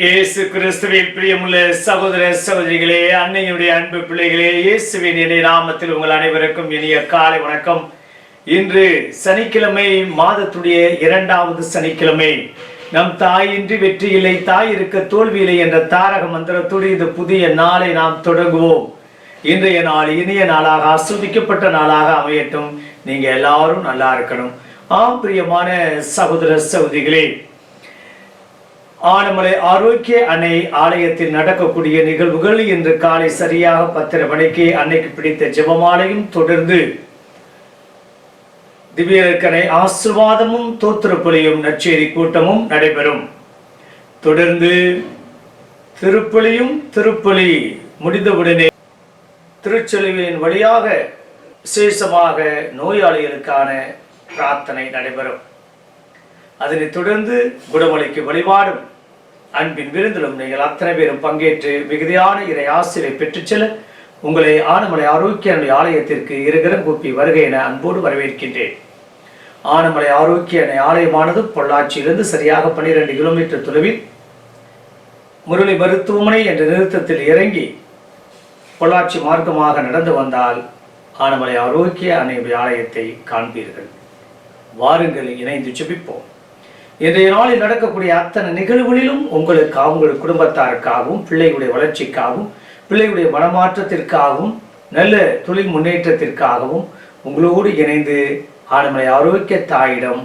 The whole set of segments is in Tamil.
இயேசு கிறிஸ்துவின் பிரியமுள்ள சகோதர சகோதரிகளே, அன்னையுடைய அன்பு பிள்ளைகளே, இயேசுவின் இனிய நாமத்தில் உங்கள் அனைவருக்கும் இனிய காலை வணக்கம். இன்று சனிக்கிழமை, மாதத்துடைய 2வது சனிக்கிழமை. நம் தாயின்றி வெற்றி இல்லை, தாய் இருக்க தோல்வி இல்லை என்ற தாரக மந்திரத்தோடு இந்த புதிய நாளை நாம் தொடங்குவோம். இன்றைய நாள் இனிய நாளாக, ஆஸ்வதிக்கப்பட்ட நாளாக அமையட்டும். நீங்க எல்லாரும் நல்லா இருக்கணும். பிரியமான சகோதர சகோதரிகளே, ஆனமலை ஆரோக்கிய அன்னை ஆலயத்தில் நடக்கக்கூடிய நிகழ்வுகள் இன்று காலை சரியாக 10:30 மணிக்கு அன்னைக்கு பிடித்த ஜெபமாலையும் தொடர்ந்து திவ்யர்க்கனை ஆசீர்வாதமும் தோத்திரப்பலியும் நற்செய்தி கூட்டமும் நடைபெறும். தொடர்ந்து திருப்பலி முடிந்தவுடனே திருச்செலுவின் வழியாக விசேஷமாக நோயாளிகளுக்கான பிரார்த்தனை நடைபெறும். அதனைத் தொடர்ந்து குடமலைக்கு வழிபாடும் அன்பின் விருந்திலும் நீங்கள் அத்தனை பேரும் பங்கேற்று மிகுதியான இறை ஆசிரியை பெற்றுச் செல்ல உங்களை ஆனமலை ஆரோக்கிய அன்னை ஆலயத்திற்கு இருகரம் கூப்பி வருகை என அன்போடு வரவேற்கின்றேன். ஆனமலை ஆரோக்கிய அன்னை ஆலயமானது பொள்ளாச்சியிலிருந்து சரியாக 12 கிலோமீட்டர் தொலைவில் முரளி மருத்துவமனை என்ற நிறுத்தத்தில் இறங்கி பொள்ளாச்சி மார்க்கமாக நடந்து வந்தால் ஆனமலை ஆரோக்கிய அன்னையுடைய ஆலயத்தை காண்பீர்கள். வாருங்கள், இணைந்து ஜெபிப்போம். இன்றைய நாளில் நடக்கக்கூடிய அத்தனை நிகழ்வுகளிலும் உங்களுக்காகவும் உங்கள் குடும்பத்தாருக்காகவும் பிள்ளைகளுடைய வளர்ச்சிக்காகவும் பிள்ளைகளுடைய மனமாற்றத்திற்காகவும் நல்ல தொழில் முன்னேற்றத்திற்காகவும் உங்களோடு இணைந்து ஆனமலை ஆரோக்கிய தாயிடம்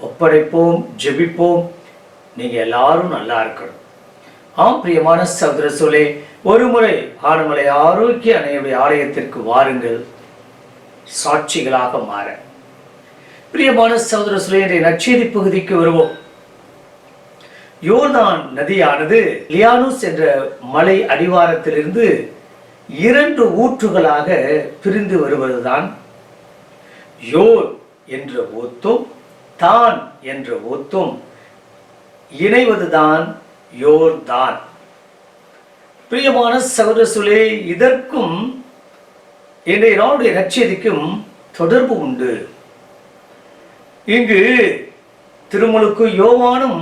ஒப்படைப்போம், ஜெபிப்போம். நீங்க எல்லாரும் நல்லா இருக்கணும். பிரியமான சகோதர சோலே, ஒரு முறை ஆனமலை ஆரோக்கிய அன்னையுடைய ஆலயத்திற்கு வாருங்கள், சாட்சிகளாக மாற. பிரியமான சகோதர சோலே, இன்றைய நற்செய்தி பகுதிக்கு வருவோம். யோர்தான் நதியானது லியானூஸ் என்ற மலை அடிவாரத்திலிருந்து 2 ஊற்றுகளாக பிரிந்து வருவதுதான் யோர் என்ற ஒத்தும் தான் என்ற ஒத்தும் இணைவதுதான் யோர்தான். பிரியமான சகோதர சோலே, இதற்கும் இன்றைய நாளுடைய நற்செய்திக்கும் தொடர்பு உண்டு. இங்கு திருமுழுக்கு யோவானும்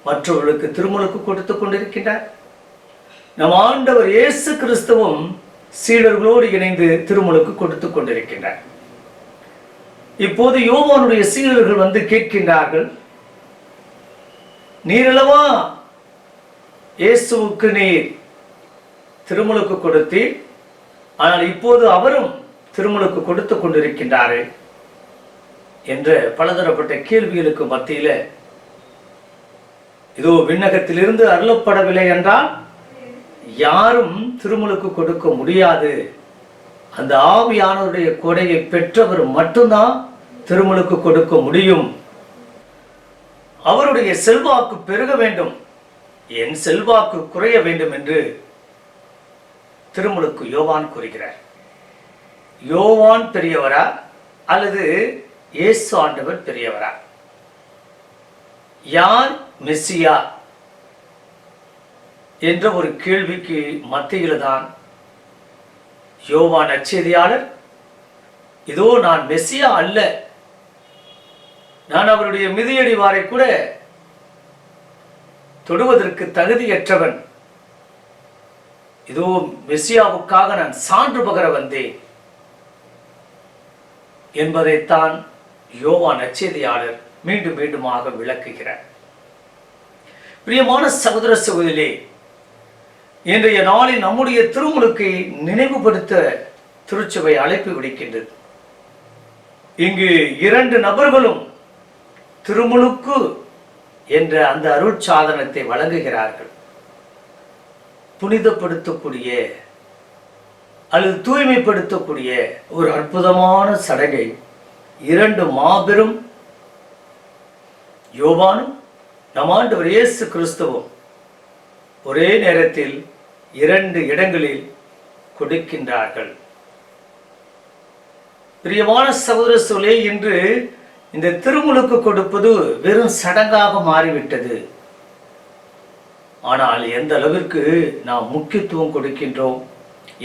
மற்றவர்களுக்கு திருமுழுக்கு கொடுத்து கொண்டிருக்கின்றார். நம் ஆண்டவர் இயேசு கிறிஸ்துவும் சீடர்களோடு இணைந்து திருமுழுக்கு கொடுத்து கொண்டிருக்கின்றார். இப்போது யோவானுடைய சீடர்கள் வந்து கேட்கின்றார்கள், நீரல்லவா இயேசுவுக்கு நீர் திருமுழுக்கு கொடுத்தீர், ஆனால் இப்போது அவரும் திருமுழுக்கு கொடுத்து கொண்டிருக்கின்றார் என்ற பலதரப்பட்ட கேள்விகளுக்கு மத்தியில இதோ விண்ணகத்திலிருந்து அருளப்படவில்லை என்றால் யாரும் திருமுழுக்கு கொடுக்க முடியாது, அந்த ஆவியானவருடைய கொடையை பெற்றவர் மட்டும்தான் திருமுழுக்கு கொடுக்க முடியும், அவருடைய செல்வாக்கு பெருக வேண்டும், என் செல்வாக்கு குறைய வேண்டும் என்று திருமுழுக்கு யோவான் கூறுகிறார். யோவான் பெரியவரா அல்லது இயேசு ஆண்டவர் பெரியவரா? யார் மெஸ்ஸியா என்ற ஒரு கேள்விக்கு மத்தியில் தான் யோவான் நற்செய்தியாளர், இதோ நான் மெஸ்ஸியா அல்ல, நான் அவருடைய மிதியடிவாரை கூட தொடுவதற்கு தகுதியற்றவன், இதோ மெஸ்ஸியாவுக்காக நான் சான்று பகர வந்தேன் என்பதைத்தான் யோவான் நற்செய்தியாளர் மீண்டும் மீண்டுமாக விளக்குகிறார். பிரியமான சகோதர சகோதரிகளே, இன்றைய நாளில் நம்முடைய திருமுழுக்கை நினைவுபடுத்த திருச்சபை அழைப்பு விடுக்கின்றது. இங்கு 2 நபர்களும் திருமுழுக்கு என்ற அந்த அருட்சாதனத்தை வழங்குகிறார்கள். புனிதப்படுத்தக்கூடிய அல்லது தூய்மைப்படுத்தக்கூடிய ஒரு அற்புதமான சடங்கை 2 மாபெரும் யோவானும் நம் ஆண்டவர் இயேசு கிறிஸ்துவும் ஒரே நேரத்தில் 2 இடங்களில் கொடுக்கின்றார்கள். பிரியமான சகோதர சோலே, இன்று இந்த திருமுழுக்கு கொடுப்பது வெறும் சடங்காக மாறிவிட்டது. ஆனால் எந்த அளவிற்கு நாம் முக்கியத்துவம் கொடுக்கின்றோம்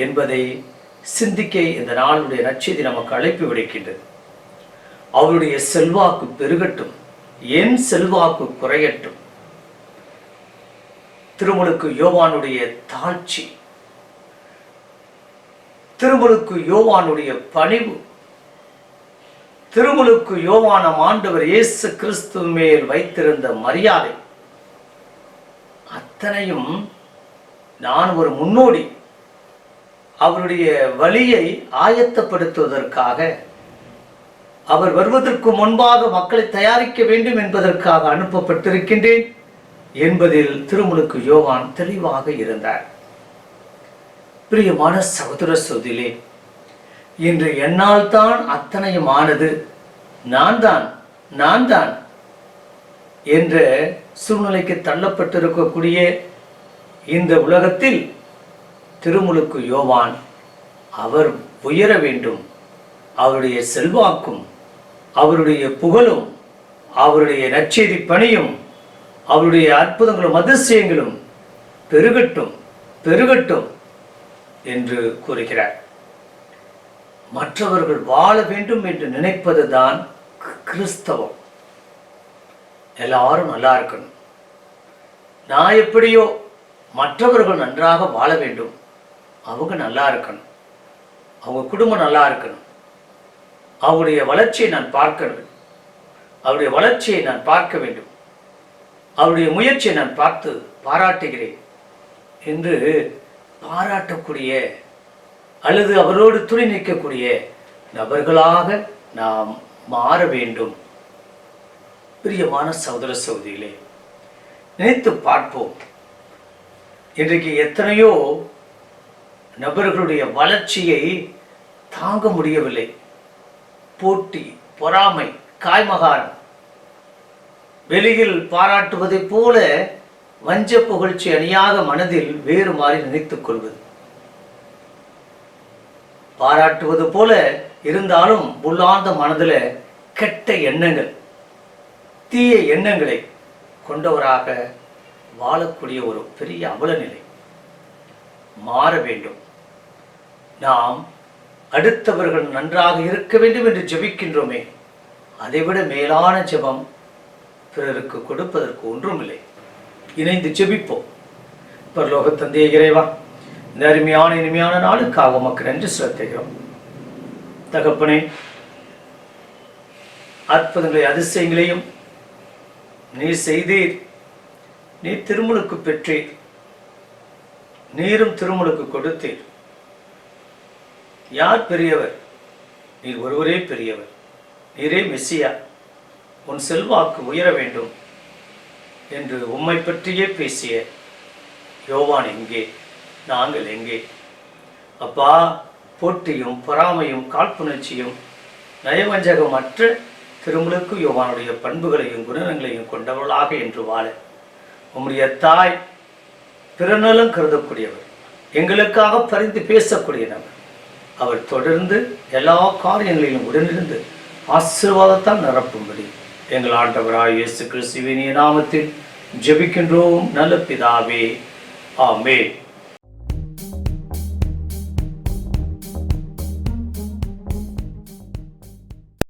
என்பதை சிந்திக்க இந்த நாளுடைய நற்செய்தி நமக்கு அழைப்பு விடுக்கின்றது. அவருடைய செல்வாக்கு பெருகட்டும், என் செல்வாக்கு குறையட்டும். திருமுழுக்கு யோவானுடைய தாழ்ச்சி, திருமுழுக்கு யோவானுடைய பணிவு, திருமுழுக்கு யோவானம் ஆண்டவர் இயேசு கிறிஸ்து மேல் வைத்திருந்த மரியாதை, அத்தனையும் நான் ஒரு முன்னோடி, அவருடைய வழியை ஆயத்தப்படுத்துவதற்காக, அவர் வருவதற்கு முன்பாக மக்களை தயாரிக்க வேண்டும் என்பதற்காக அனுப்பப்பட்டிருக்கின்றேன் என்பதில் திருமுழுக்கு யோவான் தெளிவாக இருந்தார். பிரியமான சகோதர சகோதரிகளே, இன்று என்னால் தான் அத்தனையும் ஆனது, நான் தான் என்ற சூழ்நிலைக்கு தள்ளப்பட்டிருக்கக்கூடிய இந்த உலகத்தில் திருமுழுக்கு யோவான் அவர் உயர வேண்டும், அவருடைய செல்வாக்கும் அவருடைய புகழும் அவருடைய நற்செய்தி பணியும் அவருடைய அற்புதங்களும் அதிசயங்களும் பெருகட்டும் பெருகட்டும் என்று கூறுகிறார். மற்றவர்கள் வாழ வேண்டும் என்று நினைப்பதுதான் கிறிஸ்தவம். எல்லாரும் நல்லா இருக்கணும், நான் எப்படியோ மற்றவர்கள் நன்றாக வாழ வேண்டும், அவங்க நல்லா இருக்கணும், அவங்க குடும்பம் நல்லா இருக்கணும், அவருடைய வளர்ச்சியை நான் பார்க்கணும், அவருடைய வளர்ச்சியை நான் பார்க்க வேண்டும், அவருடைய முயற்சியை நான் பார்த்து பாராட்டுகிறேன் என்று பாராட்டக்கூடிய அல்லது அவரோடு துணை நிற்கக்கூடிய நபர்களாக நாம் மாற வேண்டும். பிரியமான சகோதர சகோதரிகளே, நினைத்து பார்ப்போம். இன்றைக்கு எத்தனையோ நபர்களுடைய வளர்ச்சியை தாங்க முடியவில்லை. போட்டி, பொறாமை, காய்மகாரம், வெளியில் பாராட்டுவதை போல வஞ்ச புகழ்ச்சி அணியாக மனதில் வேறு மாறி நினைத்துக் கொள்வது, பாராட்டுவது போல இருந்தாலும் உள்ளார்ந்த மனதில் கெட்ட எண்ணங்கள், தீய எண்ணங்களை கொண்டவராக வாழக்கூடிய ஒரு பெரிய அவல நிலை மாற வேண்டும். நாம் அடுத்தவர்கள் நன்றாக இருக்க வேண்டும் என்று ஜெபிக்கின்றோமே, அதைவிட மேலான ஜெபம் பிறருக்கு கொடுப்பதற்கு ஒன்றுமில்லை. இணைந்து ஜெபிப்போம். பரலோக தந்தையே இறைவா, இந்த அருமையான இனிமையான நாளுக்காக உமக்கு நன்றி செலுத்துகிறோம். தகப்பனே, அற்புதங்களை அதிசயங்களையும் நீர் செய்தீர். நீர் திருமுழுக்கு பெற்றீர், நீரும் திருமுழுக்கு கொடுத்தீர். யார் பெரியவர்? நீர் ஒருவரே பெரியவர், நீரே மெசியா. உன் செல்வாக்கு உயர வேண்டும் என்று உம்மை பற்றியே பேசிய யோவான் எங்கே? நாங்கள் எங்கே? அப்பா, போட்டியும் பொறாமையும் காழ்ப்புணர்ச்சியும் நயவஞ்சகமற்ற திருமுழுக்கு யோவானுடைய பண்புகளையும் குணங்களையும் கொண்டவர்களாக என்று வாழ உம்முடைய தாய் பிறநலம் கருதக்கூடியவர், எங்களுக்காக பரிந்து பேசக்கூடிய நபர். அவர் தொடர்ந்து எல்லா காரியங்களிலும் உடனிருந்து ஆசீர்வாதத்தால் நிரப்பும்படி எங்கள் ஆண்டவராய் இயேசு கிறிஸ்துவின் நாமத்தில் ஜெபிக்கின்றோம் நல்ல பிதாவே. ஆமென்.